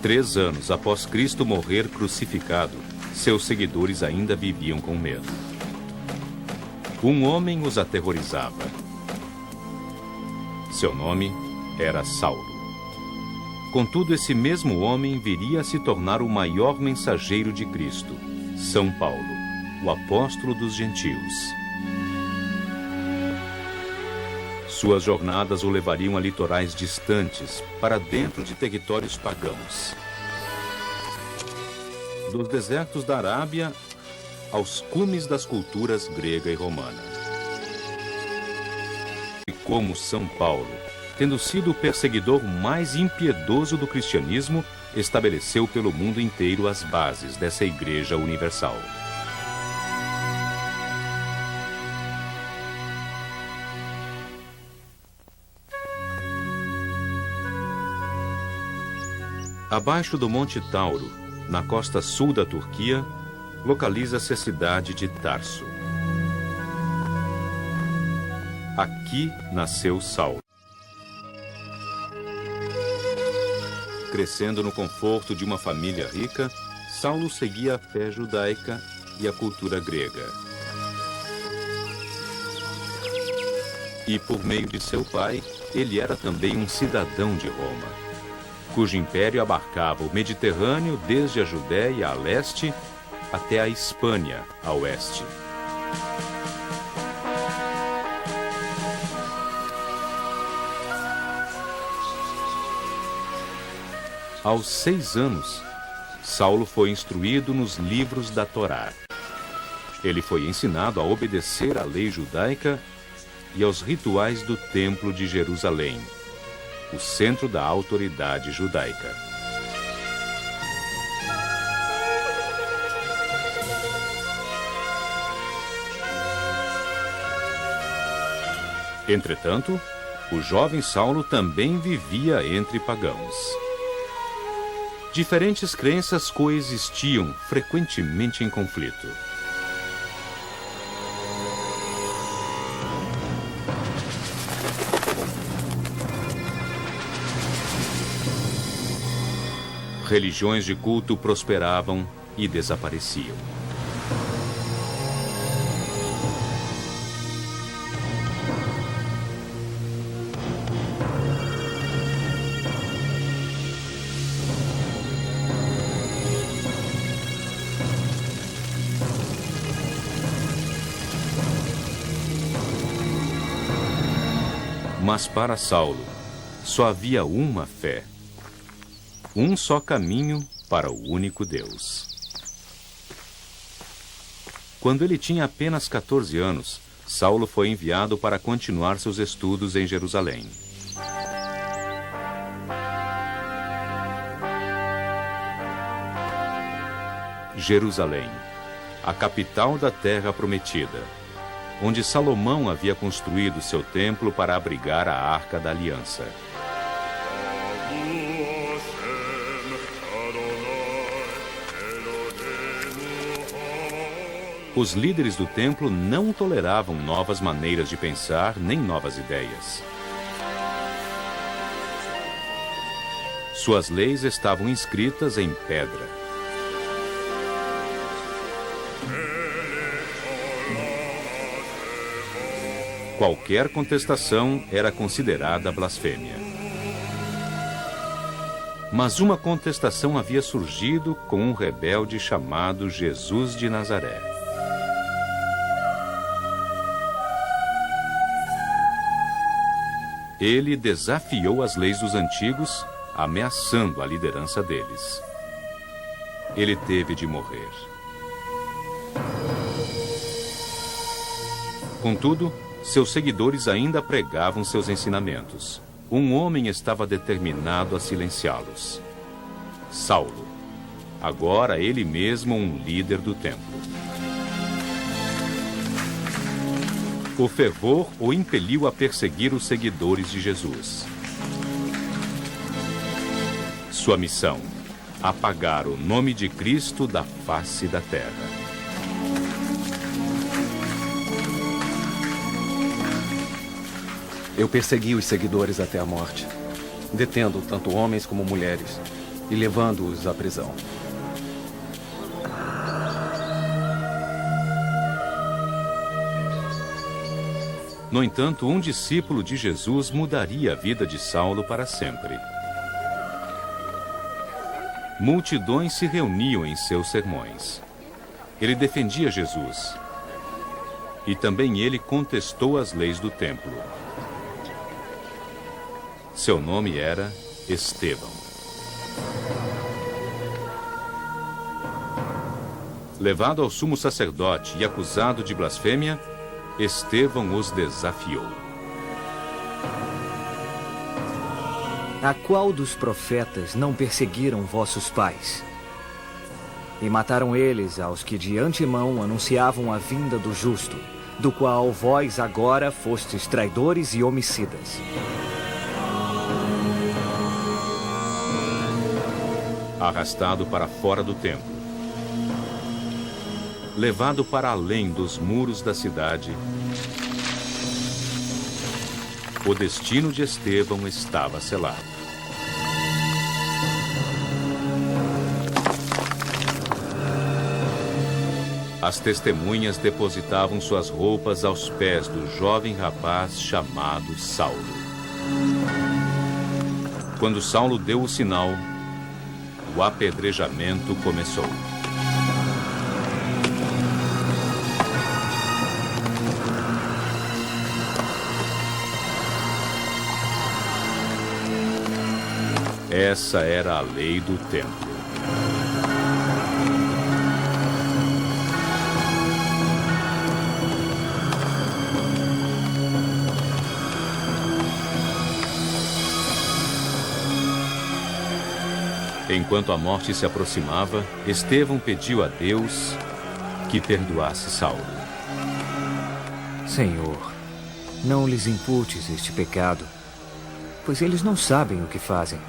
3 anos após Cristo morrer crucificado, seus seguidores ainda viviam com medo. Um homem os aterrorizava. Seu nome era Saulo. Contudo, esse mesmo homem viria a se tornar o maior mensageiro de Cristo, São Paulo, o apóstolo dos gentios. Suas jornadas o levariam a litorais distantes, para dentro de territórios pagãos. Dos desertos da Arábia aos cumes das culturas grega e romana. E como São Paulo, tendo sido o perseguidor mais impiedoso do cristianismo, estabeleceu pelo mundo inteiro as bases dessa Igreja Universal. Abaixo do Monte Tauro, na costa sul da Turquia, localiza-se a cidade de Tarso. Aqui nasceu Saulo. Crescendo no conforto de uma família rica, Saulo seguia a fé judaica e a cultura grega. E por meio de seu pai, ele era também um cidadão de Roma, cujo império abarcava o Mediterrâneo desde a Judéia a leste até a Hispânia a oeste. Aos 6 anos, Saulo foi instruído nos livros da Torá. Ele foi ensinado a obedecer à lei judaica e aos rituais do Templo de Jerusalém, o centro da autoridade judaica. Entretanto, o jovem Saulo também vivia entre pagãos. Diferentes crenças coexistiam frequentemente em conflito. Religiões de culto prosperavam e desapareciam. Mas para Saulo, só havia uma fé, um só caminho para o único Deus. Quando ele tinha apenas 14 anos, Saulo foi enviado para continuar seus estudos em Jerusalém. Jerusalém, a capital da Terra Prometida, onde Salomão havia construído seu templo para abrigar a Arca da Aliança. Os líderes do templo não toleravam novas maneiras de pensar nem novas ideias. Suas leis estavam inscritas em pedra. Qualquer contestação era considerada blasfêmia. Mas uma contestação havia surgido com um rebelde chamado Jesus de Nazaré. Ele desafiou as leis dos antigos, ameaçando a liderança deles. Ele teve de morrer. Contudo, seus seguidores ainda pregavam seus ensinamentos. Um homem estava determinado a silenciá-los. Saulo, agora ele mesmo um líder do templo. O fervor o impeliu a perseguir os seguidores de Jesus. Sua missão: apagar o nome de Cristo da face da terra. Eu persegui os seguidores até a morte, detendo tanto homens como mulheres, e levando-os à prisão. No entanto, um discípulo de Jesus mudaria a vida de Saulo para sempre. Multidões se reuniam em seus sermões. Ele defendia Jesus. E também ele contestou as leis do templo. Seu nome era Estevão. Levado ao sumo sacerdote e acusado de blasfêmia, Estevão os desafiou. A qual dos profetas não perseguiram vossos pais? E mataram eles aos que de antemão anunciavam a vinda do justo, do qual vós agora fostes traidores e homicidas. Arrastado para fora do templo, levado para além dos muros da cidade, o destino de Estevão estava selado. As testemunhas depositavam suas roupas aos pés do jovem rapaz chamado Saulo. Quando Saulo deu o sinal, o apedrejamento começou. Essa era a lei do templo. Enquanto a morte se aproximava, Estevão pediu a Deus que perdoasse Saulo. Senhor, não lhes imputes este pecado, pois eles não sabem o que fazem.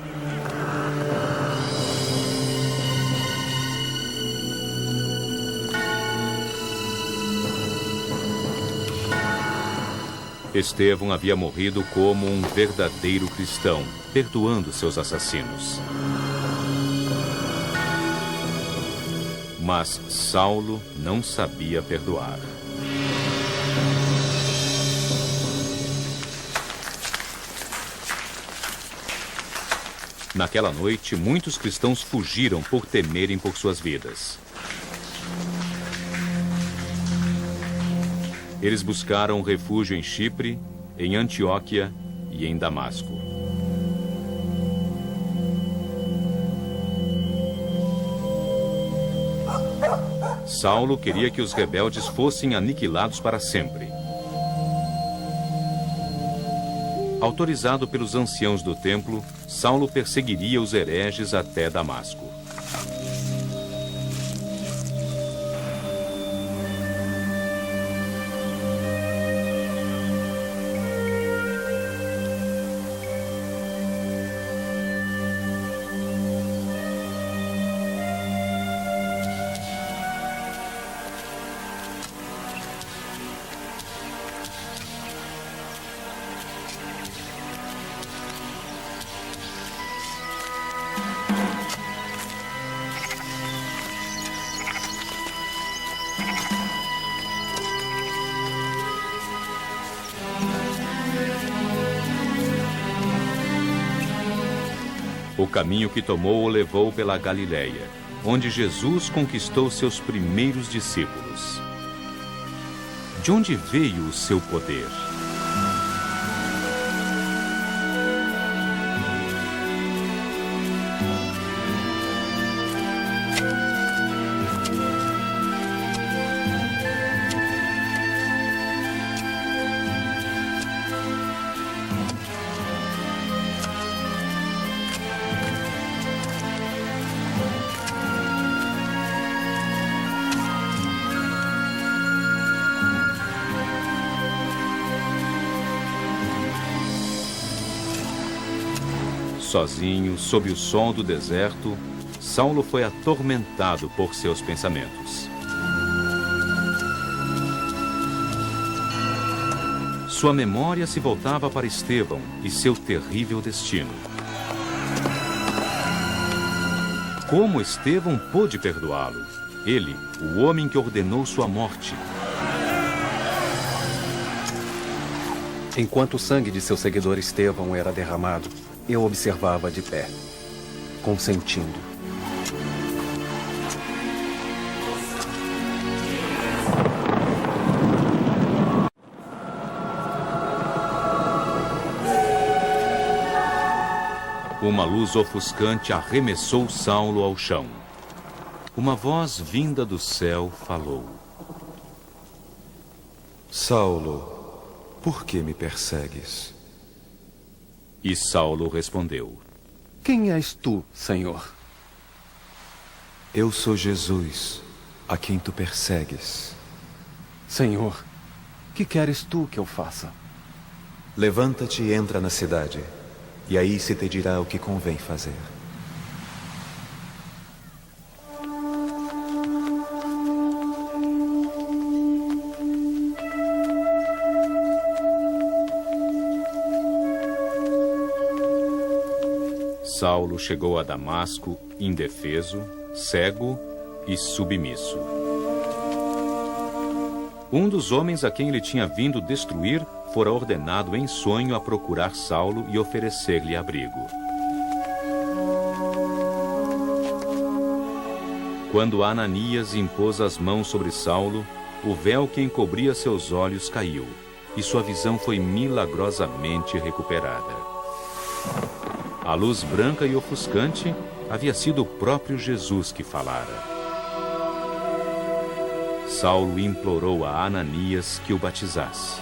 Estevão havia morrido como um verdadeiro cristão, perdoando seus assassinos. Mas Saulo não sabia perdoar. Naquela noite, muitos cristãos fugiram por temerem por suas vidas. Eles buscaram refúgio em Chipre, em Antioquia e em Damasco. Saulo queria que os rebeldes fossem aniquilados para sempre. Autorizado pelos anciãos do templo, Saulo perseguiria os hereges até Damasco. O caminho que tomou o levou pela Galileia, onde Jesus conquistou seus primeiros discípulos. De onde veio o seu poder? Sozinho, sob o sol do deserto, Saulo foi atormentado por seus pensamentos. Sua memória se voltava para Estevão e seu terrível destino. Como Estevão pôde perdoá-lo? Ele, o homem que ordenou sua morte. Enquanto o sangue de seu seguidor Estevão era derramado, eu observava de pé, consentindo. Uma luz ofuscante arremessou Saulo ao chão. Uma voz vinda do céu falou: Saulo, por que me persegues? E Saulo respondeu: Quem és tu, Senhor? Eu sou Jesus, a quem tu persegues. Senhor, que queres tu que eu faça? Levanta-te e entra na cidade, e aí se te dirá o que convém fazer. Saulo chegou a Damasco indefeso, cego e submisso. Um dos homens a quem ele tinha vindo destruir fora ordenado em sonho a procurar Saulo e oferecer-lhe abrigo. Quando Ananias impôs as mãos sobre Saulo, o véu que encobria seus olhos caiu, e sua visão foi milagrosamente recuperada. A luz branca e ofuscante havia sido o próprio Jesus que falara. Saulo implorou a Ananias que o batizasse.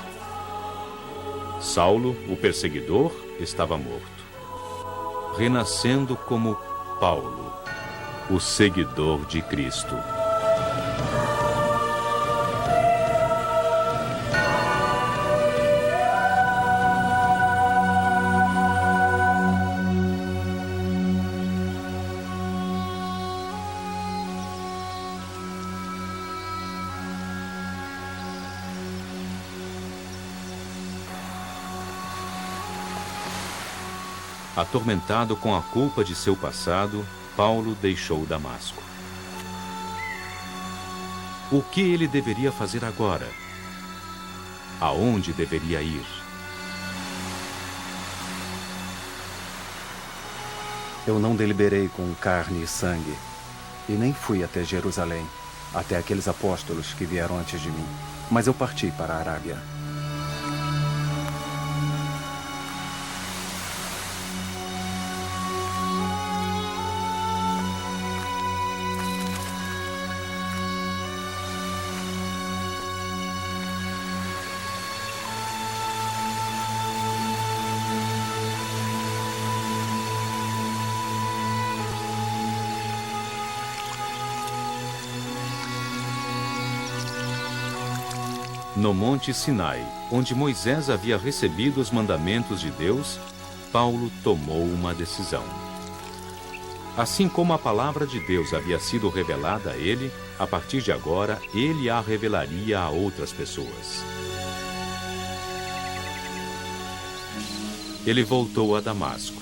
Saulo, o perseguidor, estava morto, renascendo como Paulo, o seguidor de Cristo. Atormentado com a culpa de seu passado, Paulo deixou Damasco. O que ele deveria fazer agora? Aonde deveria ir? Eu não deliberei com carne e sangue, e nem fui até Jerusalém, até aqueles apóstolos que vieram antes de mim, mas eu parti para a Arábia. No Monte Sinai, onde Moisés havia recebido os mandamentos de Deus, Paulo tomou uma decisão. Assim como a palavra de Deus havia sido revelada a ele, a partir de agora, ele a revelaria a outras pessoas. Ele voltou a Damasco,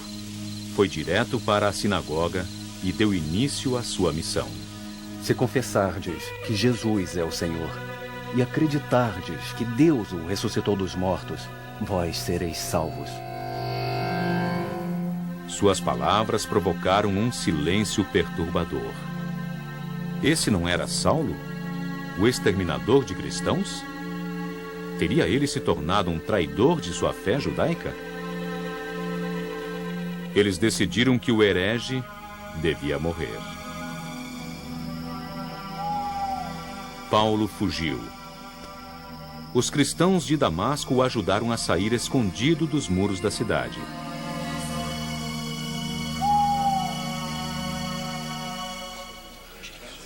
foi direto para a sinagoga e deu início à sua missão. Se confessardes que Jesus é o Senhor, e acreditardes que Deus o ressuscitou dos mortos, vós sereis salvos. Suas palavras provocaram um silêncio perturbador. Esse não era Saulo, o exterminador de cristãos? Teria ele se tornado um traidor de sua fé judaica? Eles decidiram que o herege devia morrer. Paulo fugiu. Os cristãos de Damasco o ajudaram a sair escondido dos muros da cidade.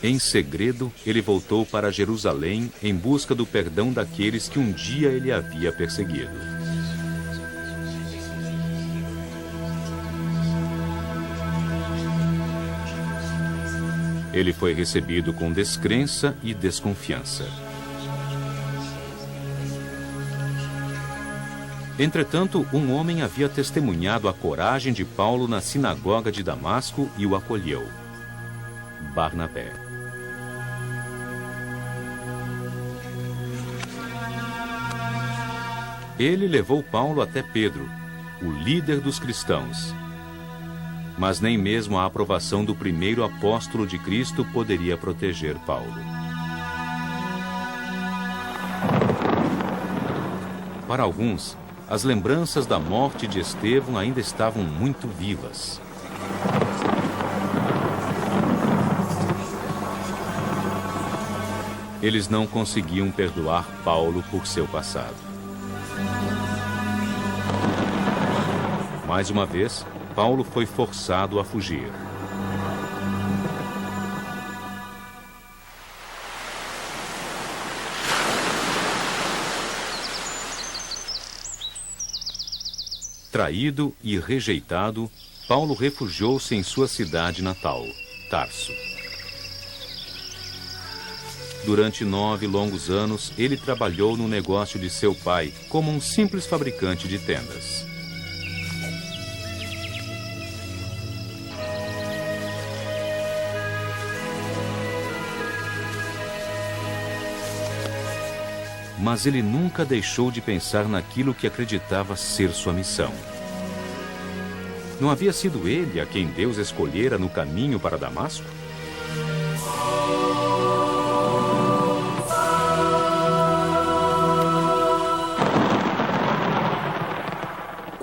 Em segredo, ele voltou para Jerusalém em busca do perdão daqueles que um dia ele havia perseguido. Ele foi recebido com descrença e desconfiança. Entretanto, um homem havia testemunhado a coragem de Paulo na sinagoga de Damasco e o acolheu. Barnabé. Ele levou Paulo até Pedro, o líder dos cristãos. Mas nem mesmo a aprovação do primeiro apóstolo de Cristo poderia proteger Paulo. Para alguns, as lembranças da morte de Estevão ainda estavam muito vivas. Eles não conseguiam perdoar Paulo por seu passado. Mais uma vez, Paulo foi forçado a fugir. Traído e rejeitado, Paulo refugiou-se em sua cidade natal, Tarso. Durante 9 longos anos, ele trabalhou no negócio de seu pai como um simples fabricante de tendas. Mas ele nunca deixou de pensar naquilo que acreditava ser sua missão. Não havia sido ele a quem Deus escolhera no caminho para Damasco?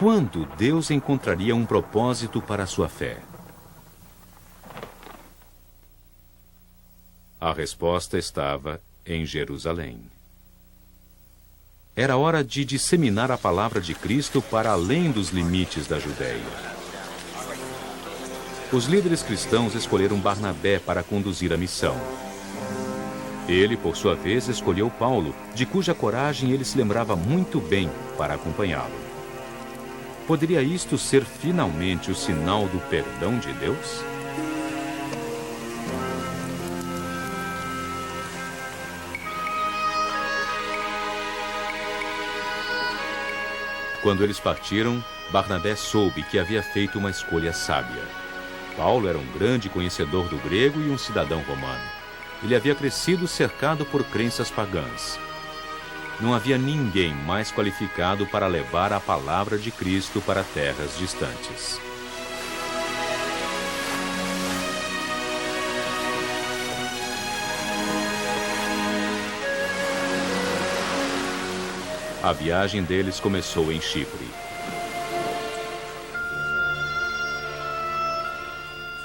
Quando Deus encontraria um propósito para a sua fé? A resposta estava em Jerusalém. Era hora de disseminar a palavra de Cristo para além dos limites da Judéia. Os líderes cristãos escolheram Barnabé para conduzir a missão. Ele, por sua vez, escolheu Paulo, de cuja coragem ele se lembrava muito bem, para acompanhá-lo. Poderia isto ser finalmente o sinal do perdão de Deus? Quando eles partiram, Barnabé soube que havia feito uma escolha sábia. Paulo era um grande conhecedor do grego e um cidadão romano. Ele havia crescido cercado por crenças pagãs. Não havia ninguém mais qualificado para levar a palavra de Cristo para terras distantes. A viagem deles começou em Chipre.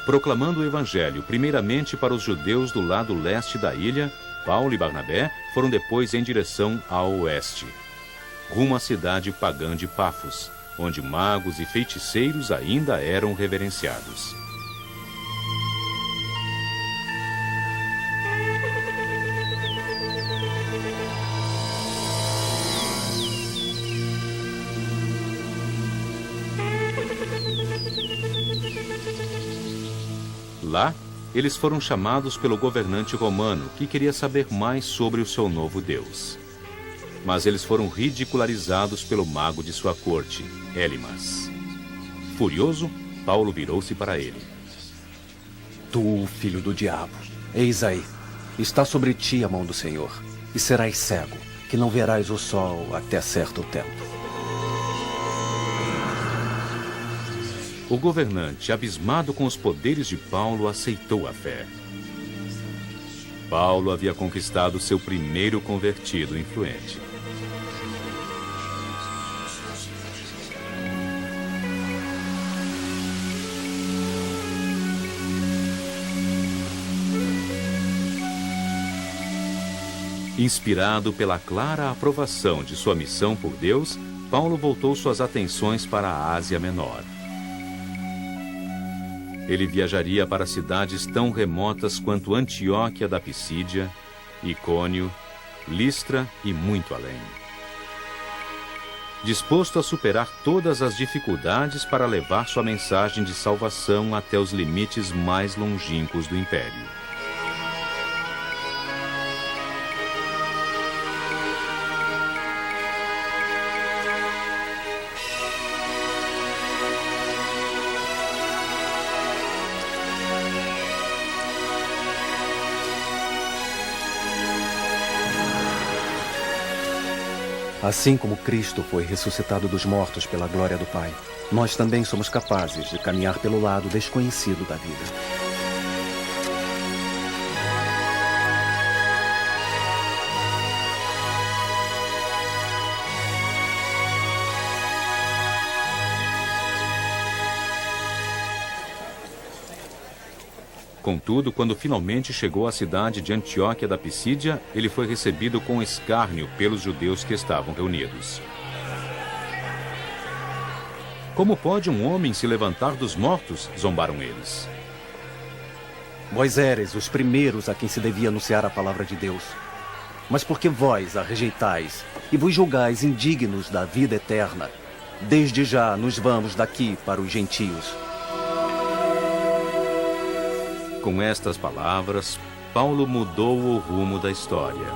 Proclamando o Evangelho primeiramente para os judeus do lado leste da ilha, Paulo e Barnabé foram depois em direção ao oeste, rumo à cidade pagã de Pafos, onde magos e feiticeiros ainda eram reverenciados. Lá, eles foram chamados pelo governante romano, que queria saber mais sobre o seu novo Deus. Mas eles foram ridicularizados pelo mago de sua corte, Elimas. Furioso, Paulo virou-se para ele. Tu, filho do diabo, eis aí, está sobre ti a mão do Senhor, e serás cego, que não verás o sol até certo tempo. O governante, abismado com os poderes de Paulo, aceitou a fé. Paulo havia conquistado seu primeiro convertido influente. Inspirado pela clara aprovação de sua missão por Deus, Paulo voltou suas atenções para a Ásia Menor. Ele viajaria para cidades tão remotas quanto Antioquia da Pisídia, Icônio, Listra e muito além. Disposto a superar todas as dificuldades para levar sua mensagem de salvação até os limites mais longínquos do império. Assim como Cristo foi ressuscitado dos mortos pela glória do Pai, nós também somos capazes de caminhar pelo lado desconhecido da vida. Contudo, quando finalmente chegou à cidade de Antioquia da Pisídia, ele foi recebido com escárnio pelos judeus que estavam reunidos. Como pode um homem se levantar dos mortos? Zombaram eles. Vós éreis os primeiros a quem se devia anunciar a palavra de Deus. Mas porque vós a rejeitais e vos julgais indignos da vida eterna, desde já nos vamos daqui para os gentios. Com estas palavras, Paulo mudou o rumo da história.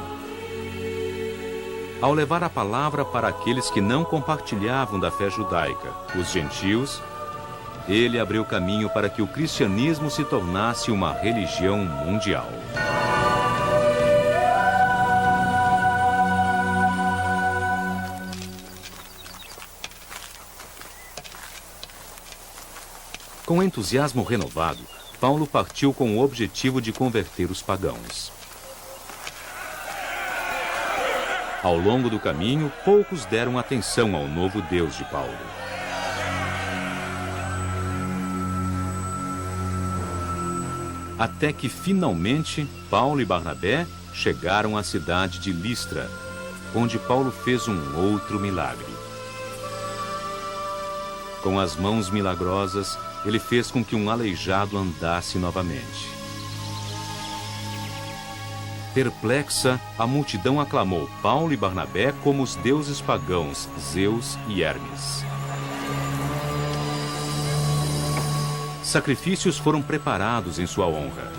Ao levar a palavra para aqueles que não compartilhavam da fé judaica, os gentios, ele abriu caminho para que o cristianismo se tornasse uma religião mundial. Com entusiasmo renovado, Paulo partiu com o objetivo de converter os pagãos. Ao longo do caminho, poucos deram atenção ao novo Deus de Paulo. Até que, finalmente, Paulo e Barnabé chegaram à cidade de Listra, onde Paulo fez um outro milagre. Com as mãos milagrosas, ele fez com que um aleijado andasse novamente. Perplexa, a multidão aclamou Paulo e Barnabé como os deuses pagãos Zeus e Hermes. Sacrifícios foram preparados em sua honra.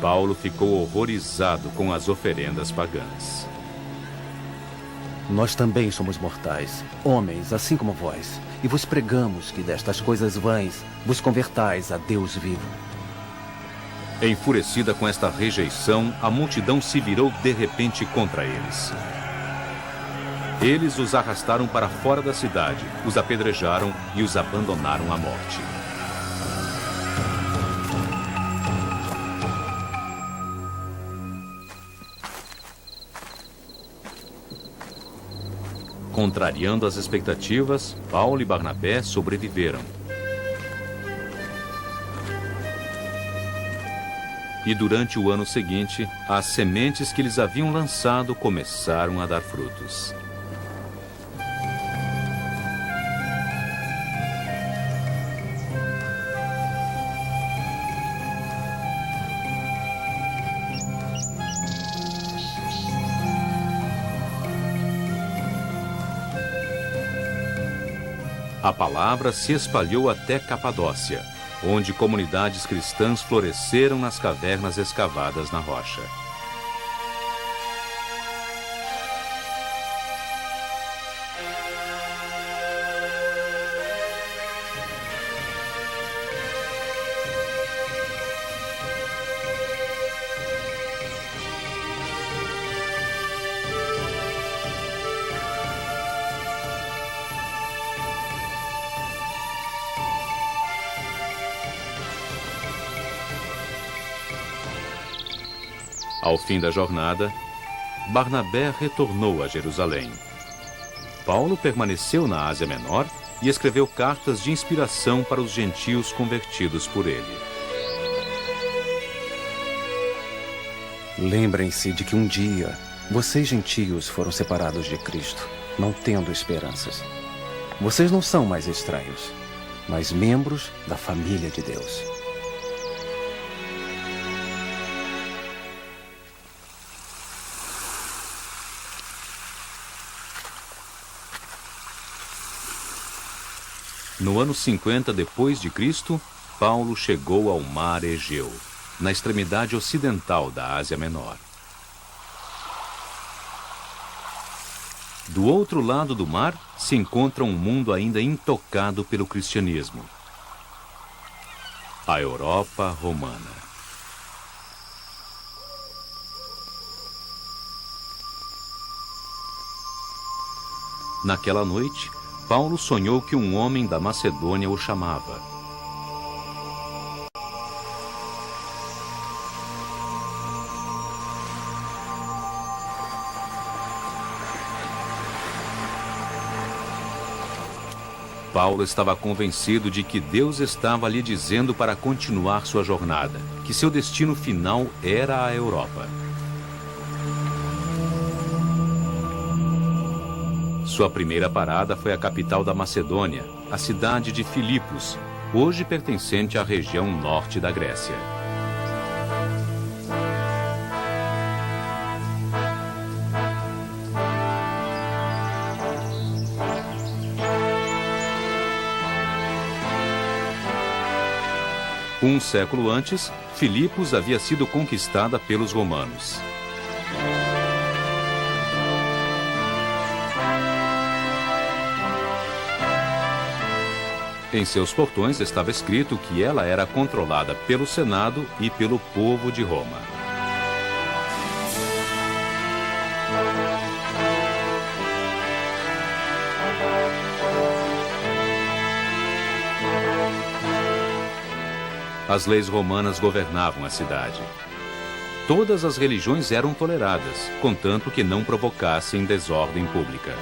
Paulo ficou horrorizado com as oferendas pagãs. Nós também somos mortais, homens assim como vós, e vos pregamos que destas coisas vãs vos convertais a Deus vivo. Enfurecida com esta rejeição, a multidão se virou de repente contra eles. Eles os arrastaram para fora da cidade, os apedrejaram e os abandonaram à morte. Contrariando as expectativas, Paulo e Barnabé sobreviveram. E durante o ano seguinte, as sementes que eles haviam lançado começaram a dar frutos. A palavra se espalhou até Capadócia, onde comunidades cristãs floresceram nas cavernas escavadas na rocha. Ao fim da jornada, Barnabé retornou a Jerusalém. Paulo permaneceu na Ásia Menor e escreveu cartas de inspiração para os gentios convertidos por ele. Lembrem-se de que um dia vocês gentios foram separados de Cristo, não tendo esperanças. Vocês não são mais estranhos, mas membros da família de Deus. No ano 50 depois de Cristo, Paulo chegou ao mar Egeu, na extremidade ocidental da Ásia Menor. Do outro lado do mar se encontra um mundo ainda intocado pelo cristianismo: a Europa romana. Naquela noite, Paulo sonhou que um homem da Macedônia o chamava. Paulo estava convencido de que Deus estava lhe dizendo para continuar sua jornada, que seu destino final era a Europa. Sua primeira parada foi a capital da Macedônia, a cidade de Filipos, hoje pertencente à região norte da Grécia. Um século antes, Filipos havia sido conquistada pelos romanos. Em seus portões estava escrito que ela era controlada pelo Senado e pelo povo de Roma. As leis romanas governavam a cidade. Todas as religiões eram toleradas, contanto que não provocassem desordem pública.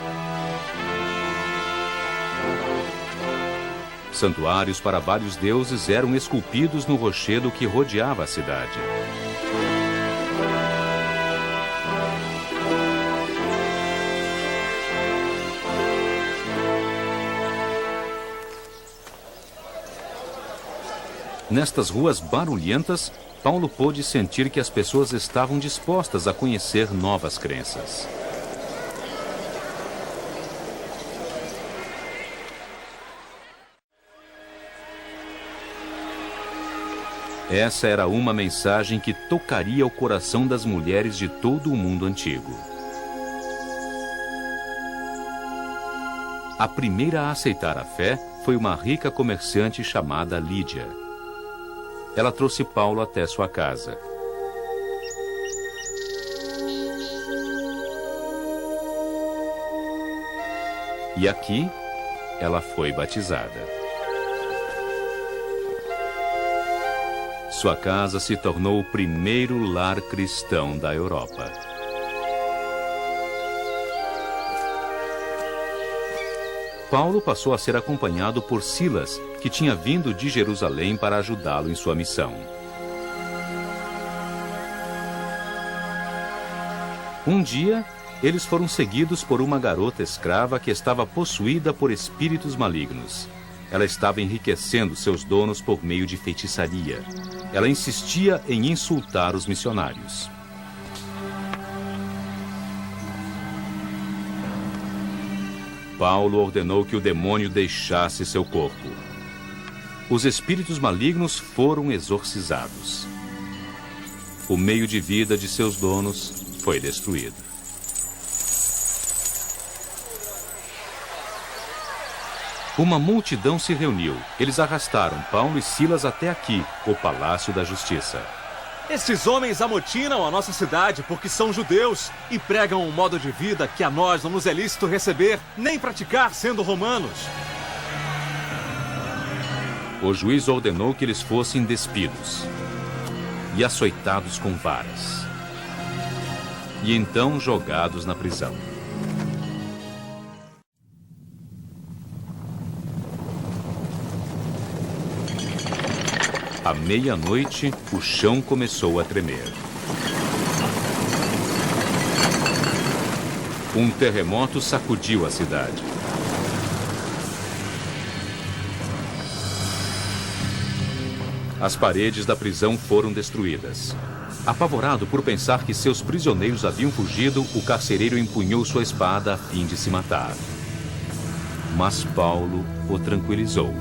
Santuários para vários deuses eram esculpidos no rochedo que rodeava a cidade. Nestas ruas barulhentas, Paulo pôde sentir que as pessoas estavam dispostas a conhecer novas crenças. Essa era uma mensagem que tocaria o coração das mulheres de todo o mundo antigo. A primeira a aceitar a fé foi uma rica comerciante chamada Lídia. Ela trouxe Paulo até sua casa. E aqui, ela foi batizada. Sua casa se tornou o primeiro lar cristão da Europa. Paulo passou a ser acompanhado por Silas, que tinha vindo de Jerusalém para ajudá-lo em sua missão. Um dia, eles foram seguidos por uma garota escrava que estava possuída por espíritos malignos. Ela estava enriquecendo seus donos por meio de feitiçaria. Ela insistia em insultar os missionários. Paulo ordenou que o demônio deixasse seu corpo. Os espíritos malignos foram exorcizados. O meio de vida de seus donos foi destruído. Uma multidão se reuniu. Eles arrastaram Paulo e Silas até aqui, o Palácio da Justiça. Estes homens amotinam a nossa cidade porque são judeus e pregam um modo de vida que a nós não nos é lícito receber nem praticar sendo romanos. O juiz ordenou que eles fossem despidos e açoitados com varas, e então jogados na prisão. À meia-noite, o chão começou a tremer. Um terremoto sacudiu a cidade. As paredes da prisão foram destruídas. Apavorado por pensar que seus prisioneiros haviam fugido, o carcereiro empunhou sua espada a fim de se matar. Mas Paulo o tranquilizou.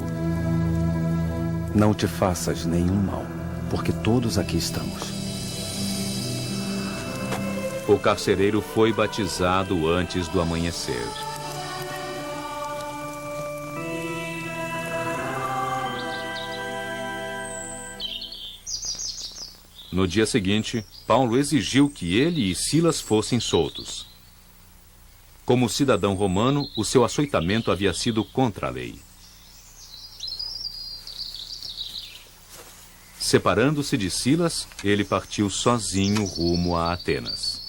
Não te faças nenhum mal, porque todos aqui estamos. O carcereiro foi batizado antes do amanhecer. No dia seguinte, Paulo exigiu que ele e Silas fossem soltos. Como cidadão romano, o seu açoitamento havia sido contra a lei. Separando-se de Silas, ele partiu sozinho rumo a Atenas.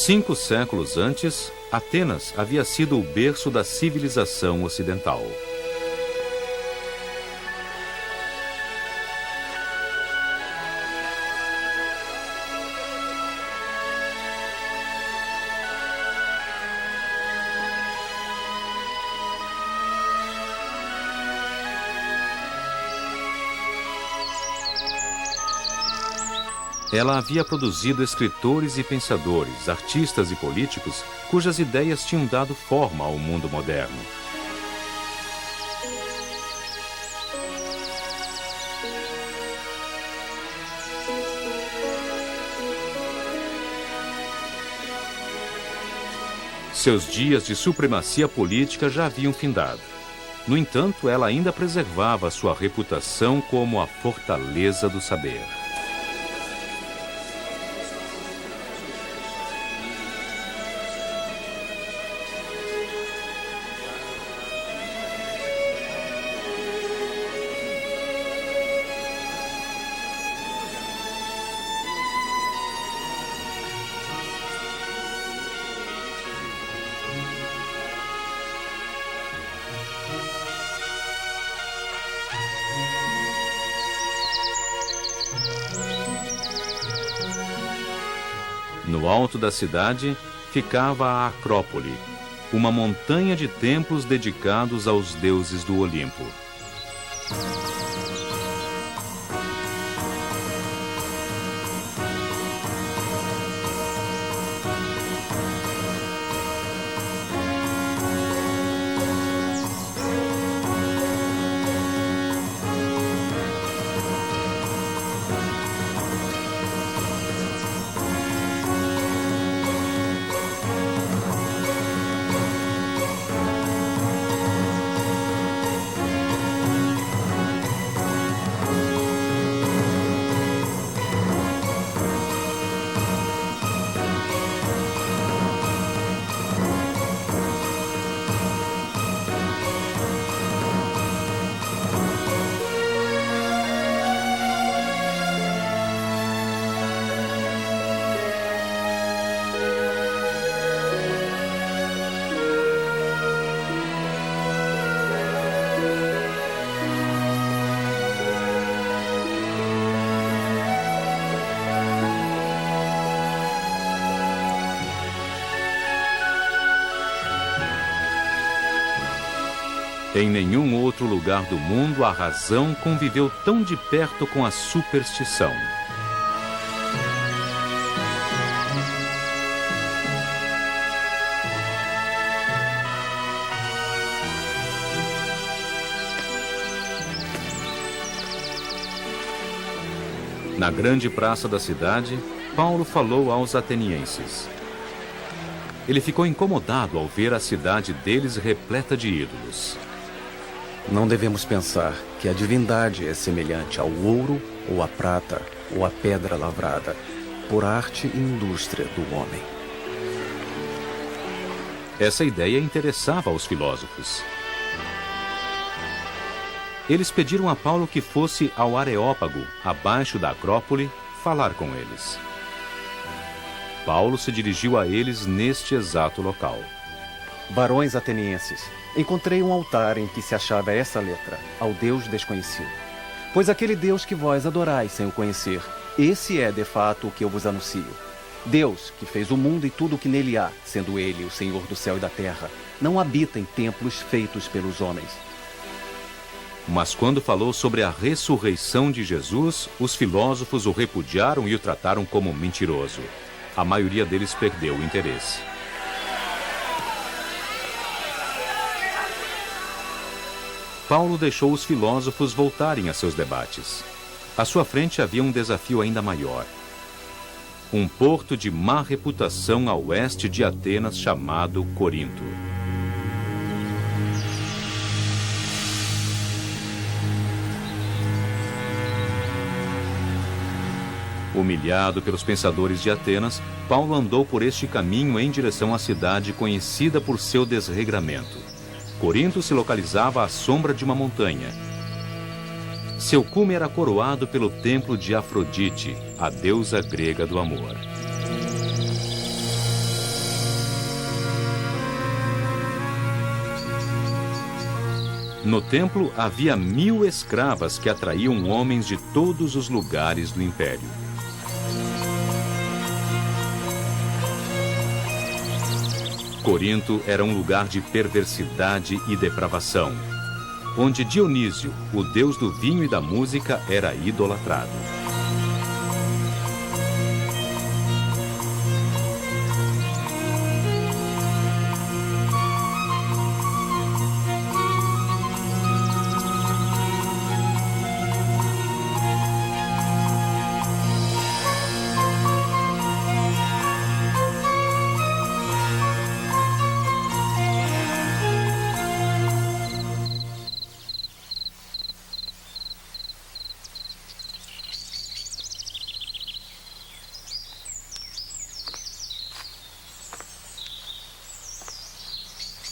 Cinco séculos antes, Atenas havia sido o berço da civilização ocidental. Ela havia produzido escritores e pensadores, artistas e políticos cujas ideias tinham dado forma ao mundo moderno. Seus dias de supremacia política já haviam findado. No entanto, ela ainda preservava sua reputação como a fortaleza do saber. No alto da cidade ficava a Acrópole, uma montanha de templos dedicados aos deuses do Olimpo. Em nenhum outro lugar do mundo a razão conviveu tão de perto com a superstição. Na grande praça da cidade, Paulo falou aos atenienses. Ele ficou incomodado ao ver a cidade deles repleta de ídolos. Não devemos pensar que a divindade é semelhante ao ouro, ou à prata, ou à pedra lavrada, por arte e indústria do homem. Essa ideia interessava aos filósofos. Eles pediram a Paulo que fosse ao Areópago, abaixo da Acrópole, falar com eles. Paulo se dirigiu a eles neste exato local. Barões atenienses, encontrei um altar em que se achava essa letra, ao Deus desconhecido. Pois aquele Deus que vós adorais sem o conhecer, esse é de fato o que eu vos anuncio. Deus, que fez o mundo e tudo o que nele há, sendo ele o Senhor do céu e da terra, não habita em templos feitos pelos homens. Mas quando falou sobre a ressurreição de Jesus, os filósofos o repudiaram e o trataram como mentiroso. A maioria deles perdeu o interesse. Paulo deixou os filósofos voltarem a seus debates. À sua frente havia um desafio ainda maior. Um porto de má reputação a oeste de Atenas chamado Corinto. Humilhado pelos pensadores de Atenas, Paulo andou por este caminho em direção à cidade conhecida por seu desregramento. Corinto se localizava à sombra de uma montanha. Seu cume era coroado pelo templo de Afrodite, a deusa grega do amor. No templo havia 1000 escravas que atraíam homens de todos os lugares do império. Corinto era um lugar de perversidade e depravação, onde Dionísio, o deus do vinho e da música, era idolatrado.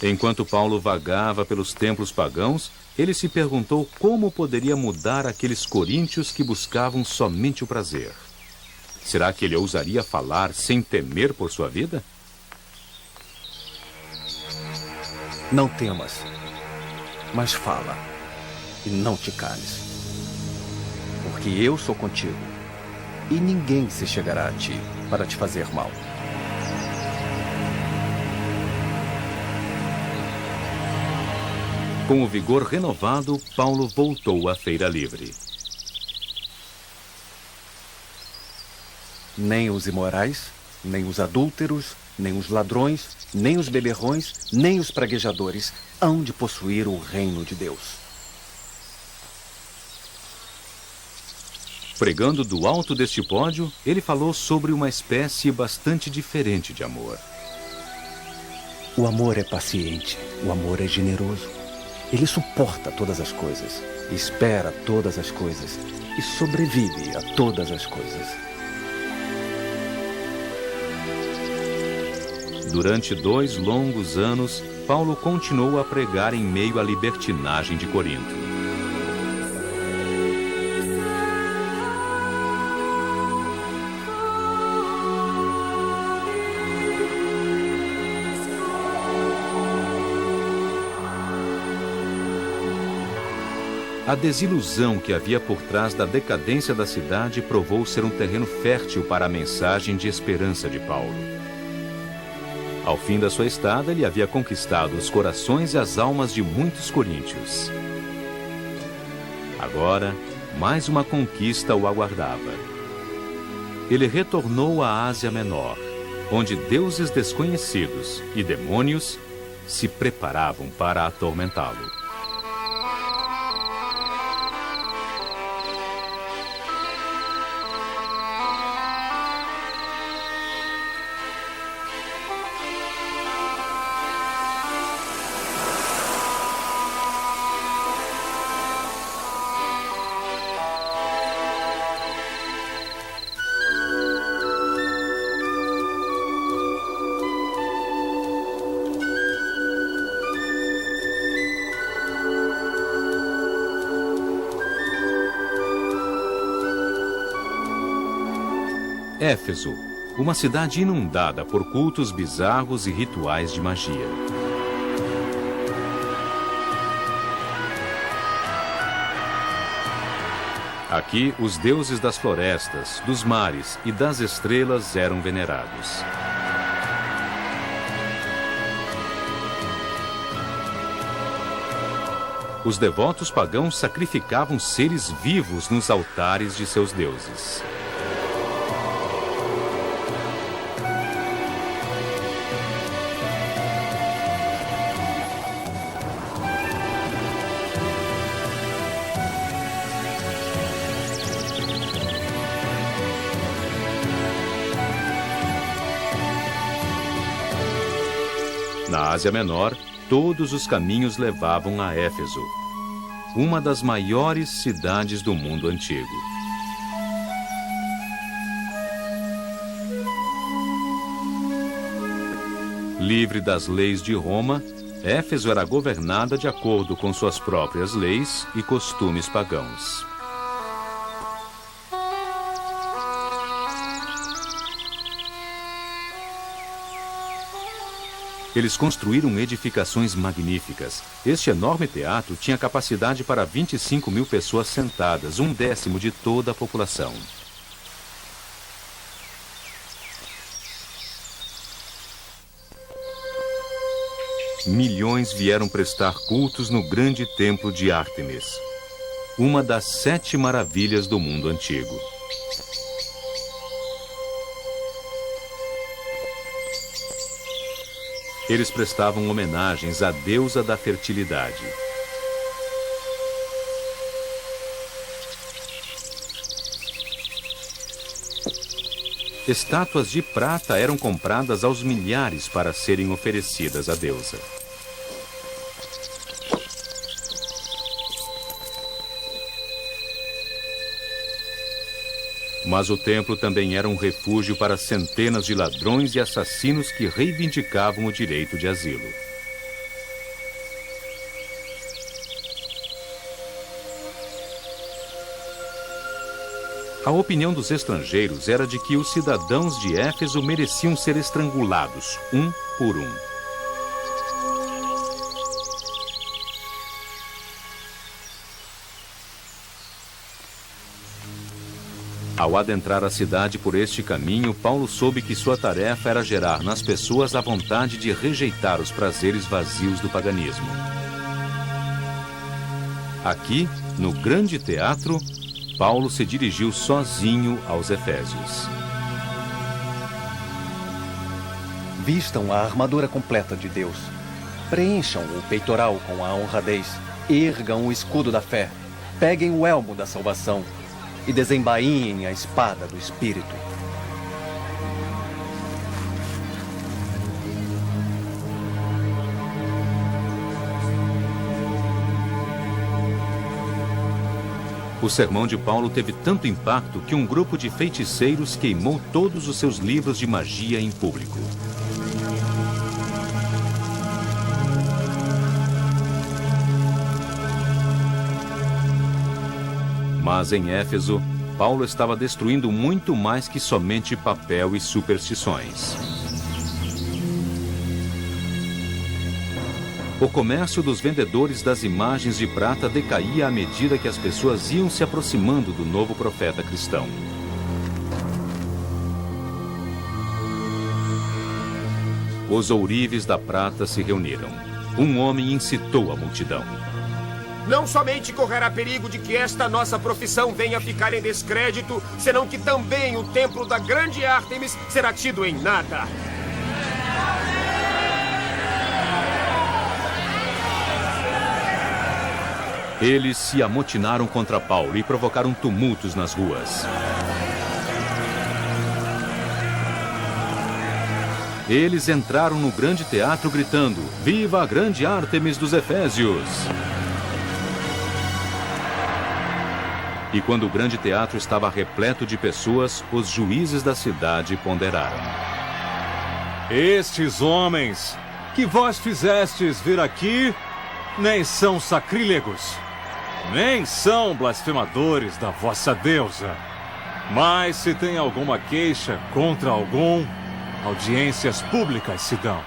Enquanto Paulo vagava pelos templos pagãos, ele se perguntou como poderia mudar aqueles coríntios que buscavam somente o prazer. Será que ele ousaria falar sem temer por sua vida? Não temas, mas fala, e não te cales. Porque eu sou contigo, e ninguém se chegará a ti para te fazer mal. Com o vigor renovado, Paulo voltou à feira livre. Nem os imorais, nem os adúlteros, nem os ladrões, nem os beberrões, nem os praguejadores hão de possuir o reino de Deus. Pregando do alto deste pódio, ele falou sobre uma espécie bastante diferente de amor. O amor é paciente, o amor é generoso. Ele suporta todas as coisas, espera todas as coisas e sobrevive a todas as coisas. Durante 2 longos anos, Paulo continuou a pregar em meio à libertinagem de Corinto. A desilusão que havia por trás da decadência da cidade provou ser um terreno fértil para a mensagem de esperança de Paulo. Ao fim da sua estada, ele havia conquistado os corações e as almas de muitos coríntios. Agora, mais uma conquista o aguardava. Ele retornou à Ásia Menor, onde deuses desconhecidos e demônios se preparavam para atormentá-lo. Éfeso, uma cidade inundada por cultos bizarros e rituais de magia. Aqui, os deuses das florestas, dos mares e das estrelas eram venerados. Os devotos pagãos sacrificavam seres vivos nos altares de seus deuses. Na Ásia Menor, todos os caminhos levavam a Éfeso, uma das maiores cidades do mundo antigo. Livre das leis de Roma, Éfeso era governada de acordo com suas próprias leis e costumes pagãos. Eles construíram edificações magníficas. Este enorme teatro tinha capacidade para 25.000 pessoas sentadas, 1/10 de toda a população. Milhões vieram prestar cultos no grande templo de Ártemis, uma das 7 maravilhas do mundo antigo. Eles prestavam homenagens à deusa da fertilidade. Estátuas de prata eram compradas aos milhares para serem oferecidas à deusa. Mas o templo também era um refúgio para centenas de ladrões e assassinos que reivindicavam o direito de asilo. A opinião dos estrangeiros era de que os cidadãos de Éfeso mereciam ser estrangulados, um por um. Ao adentrar a cidade por este caminho, Paulo soube que sua tarefa era gerar nas pessoas a vontade de rejeitar os prazeres vazios do paganismo. Aqui, no grande teatro, Paulo se dirigiu sozinho aos Efésios. Vistam a armadura completa de Deus. Preencham o peitoral com a honradez. Ergam o escudo da fé. Peguem o elmo da salvação. E desembainhem a espada do Espírito. O sermão de Paulo teve tanto impacto que um grupo de feiticeiros queimou todos os seus livros de magia em público. Mas em Éfeso, Paulo estava destruindo muito mais que somente papel e superstições. O comércio dos vendedores das imagens de prata decaía à medida que as pessoas iam se aproximando do novo profeta cristão. Os ourives da prata se reuniram. Um homem incitou a multidão. Não somente correrá perigo de que esta nossa profissão venha a ficar em descrédito, senão que também o templo da grande Ártemis será tido em nada. Eles se amotinaram contra Paulo e provocaram tumultos nas ruas. Eles entraram no grande teatro gritando: "Viva a grande Ártemis dos Efésios!" E quando o grande teatro estava repleto de pessoas, os juízes da cidade ponderaram: Estes homens que vós fizestes vir aqui nem são sacrílegos, nem são blasfemadores da vossa deusa. Mas se tem alguma queixa contra algum, audiências públicas se dão.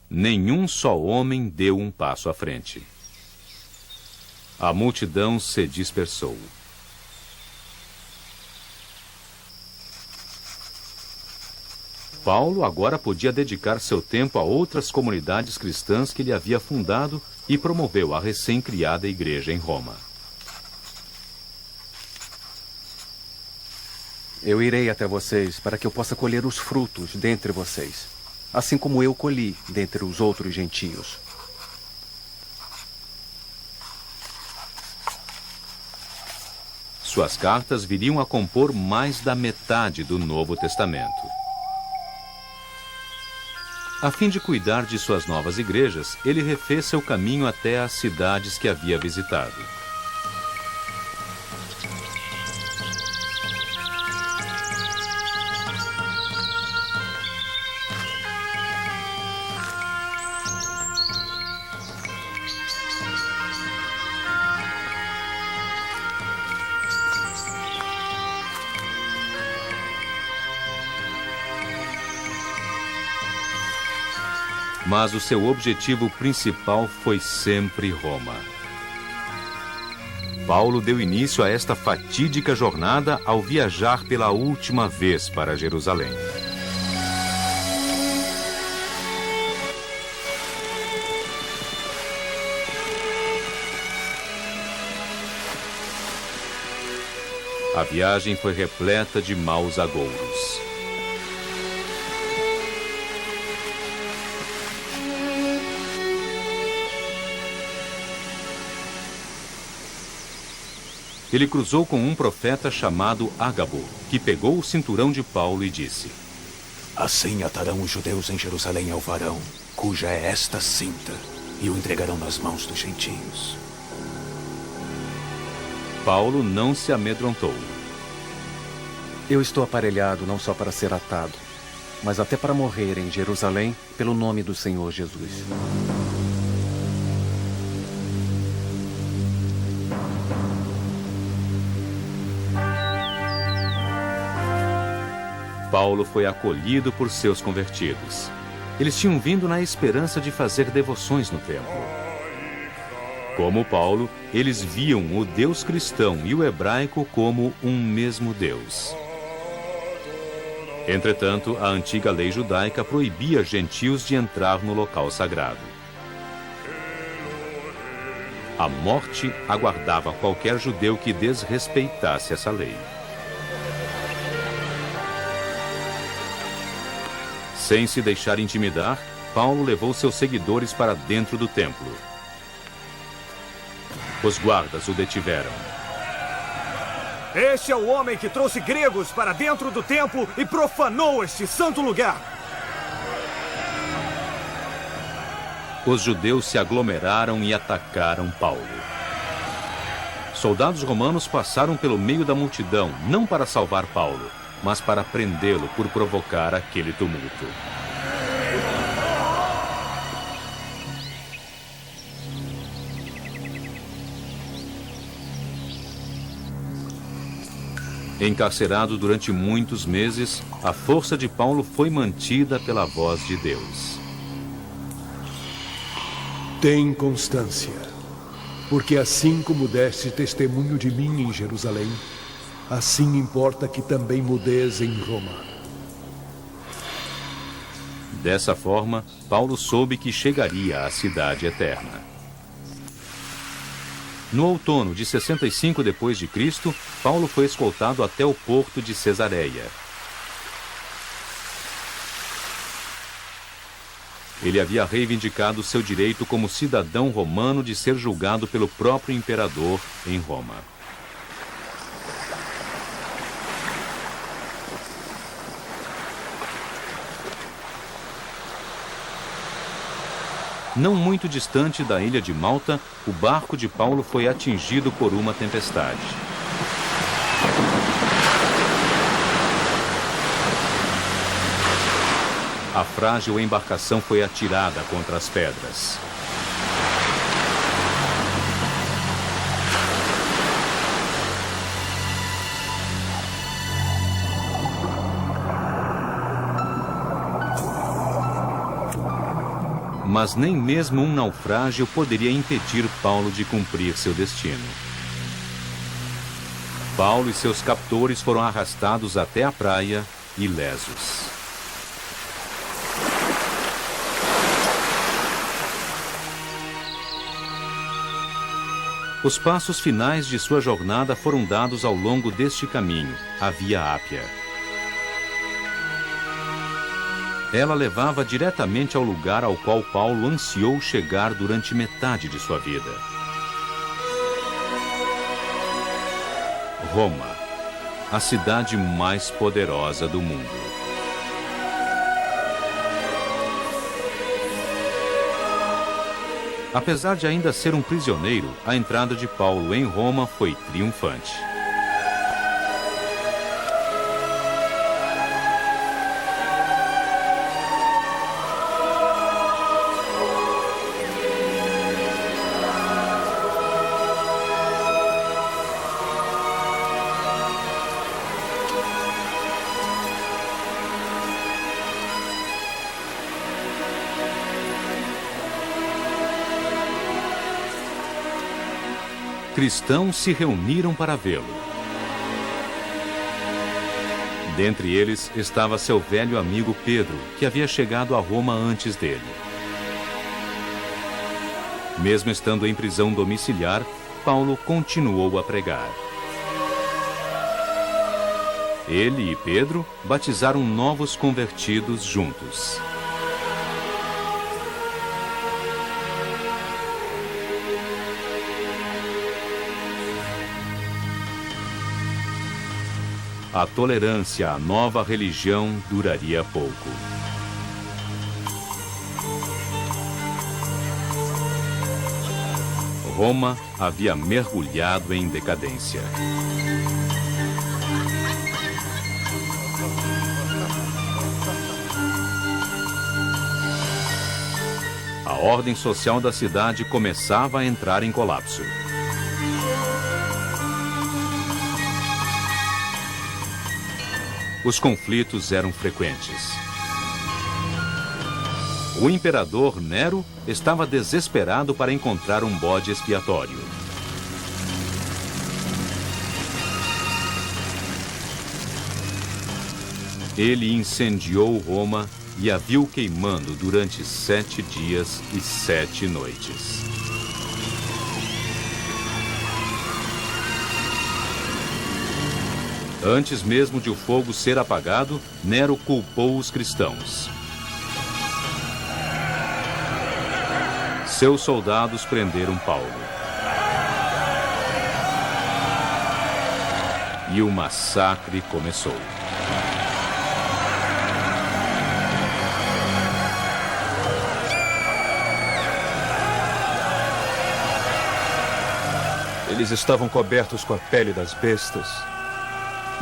Nenhum só homem deu um passo à frente. A multidão se dispersou. Paulo agora podia dedicar seu tempo a outras comunidades cristãs que ele havia fundado e promoveu a recém-criada igreja em Roma. Eu irei até vocês para que eu possa colher os frutos dentre vocês, assim como eu colhi dentre os outros gentios. Suas cartas viriam a compor mais da metade do Novo Testamento. A fim de cuidar de suas novas igrejas, ele refez seu caminho até as cidades que havia visitado. Mas o seu objetivo principal foi sempre Roma. Paulo deu início a esta fatídica jornada ao viajar pela última vez para Jerusalém. A viagem foi repleta de maus agouros. Ele cruzou com um profeta chamado Ágabo, que pegou o cinturão de Paulo e disse: Assim atarão os judeus em Jerusalém ao varão, cuja é esta cinta, e o entregarão nas mãos dos gentios. Paulo não se amedrontou. Eu estou aparelhado não só para ser atado, mas até para morrer em Jerusalém pelo nome do Senhor Jesus. Paulo foi acolhido por seus convertidos. Eles tinham vindo na esperança de fazer devoções no templo. Como Paulo, eles viam o Deus cristão e o hebraico como um mesmo Deus. Entretanto, a antiga lei judaica proibia gentios de entrar no local sagrado. A morte aguardava qualquer judeu que desrespeitasse essa lei. Sem se deixar intimidar, Paulo levou seus seguidores para dentro do templo. Os guardas o detiveram. Este é o homem que trouxe gregos para dentro do templo e profanou este santo lugar. Os judeus se aglomeraram e atacaram Paulo. Soldados romanos passaram pelo meio da multidão, não para salvar Paulo, mas para prendê-lo por provocar aquele tumulto. Encarcerado durante muitos meses, a força de Paulo foi mantida pela voz de Deus. Tem constância, porque assim como deste testemunho de mim em Jerusalém, assim importa que também mudes em Roma. Dessa forma, Paulo soube que chegaria à cidade eterna. No outono de 65 d.C., Paulo foi escoltado até o porto de Cesareia. Ele havia reivindicado seu direito como cidadão romano de ser julgado pelo próprio imperador em Roma. Não muito distante da ilha de Malta, o barco de Paulo foi atingido por uma tempestade. A frágil embarcação foi atirada contra as pedras. Mas nem mesmo um naufrágio poderia impedir Paulo de cumprir seu destino. Paulo e seus captores foram arrastados até a praia, ilesos. Os passos finais de sua jornada foram dados ao longo deste caminho, a Via Ápia. Ela levava diretamente ao lugar ao qual Paulo ansiou chegar durante metade de sua vida. Roma, a cidade mais poderosa do mundo. Apesar de ainda ser um prisioneiro, a entrada de Paulo em Roma foi triunfante. Cristãos se reuniram para vê-lo. Dentre eles estava seu velho amigo Pedro, que havia chegado a Roma antes dele. Mesmo estando em prisão domiciliar, Paulo continuou a pregar. Ele e Pedro batizaram novos convertidos juntos. A tolerância à nova religião duraria pouco. Roma havia mergulhado em decadência. A ordem social da cidade começava a entrar em colapso. Os conflitos eram frequentes. O imperador Nero estava desesperado para encontrar um bode expiatório. Ele incendiou Roma e a viu queimando durante 7 dias e 7 noites. Antes mesmo de o fogo ser apagado, Nero culpou os cristãos. Seus soldados prenderam Paulo. E o massacre começou. Eles estavam cobertos com a pele das bestas.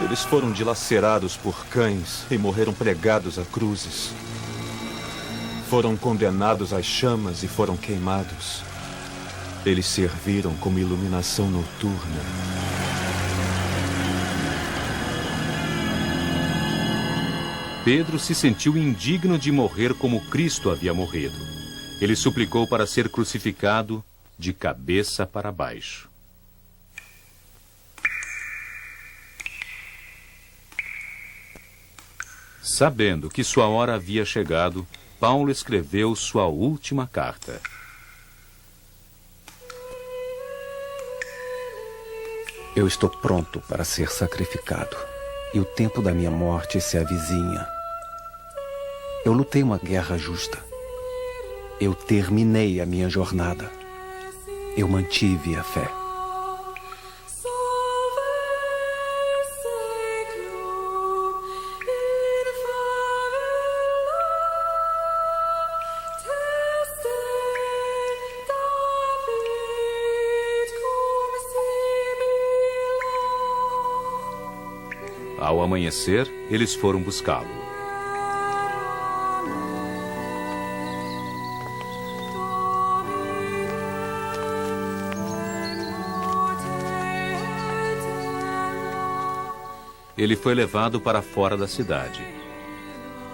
Eles foram dilacerados por cães e morreram pregados a cruzes. Foram condenados às chamas e foram queimados. Eles serviram como iluminação noturna. Pedro se sentiu indigno de morrer como Cristo havia morrido. Ele suplicou para ser crucificado de cabeça para baixo. Sabendo que sua hora havia chegado, Paulo escreveu sua última carta. Eu estou pronto para ser sacrificado, e o tempo da minha morte se avizinha. Eu lutei uma guerra justa. Eu terminei a minha jornada. Eu mantive a fé. Ao amanhecer, eles foram buscá-lo. Ele foi levado para fora da cidade,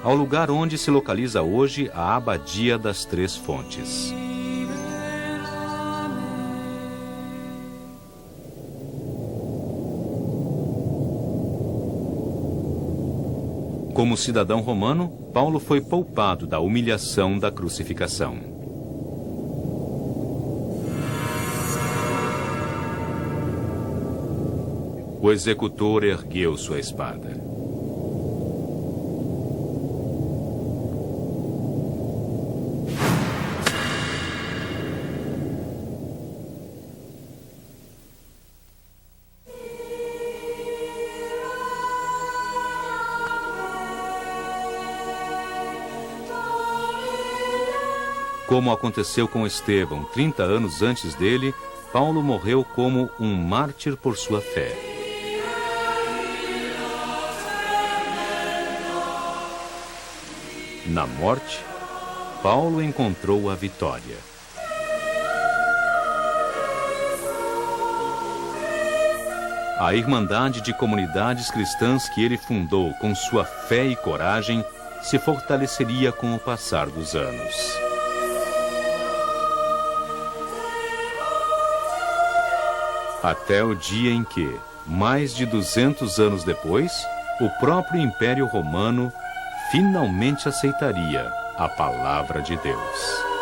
ao lugar onde se localiza hoje a Abadia das Três Fontes. Como cidadão romano, Paulo foi poupado da humilhação da crucificação. O executor ergueu sua espada. Como aconteceu com Estevão, 30 anos antes dele, Paulo morreu como um mártir por sua fé. Na morte, Paulo encontrou a vitória. A irmandade de comunidades cristãs que ele fundou com sua fé e coragem se fortaleceria com o passar dos anos. Até o dia em que, mais de 200 anos depois, o próprio Império Romano finalmente aceitaria a palavra de Deus.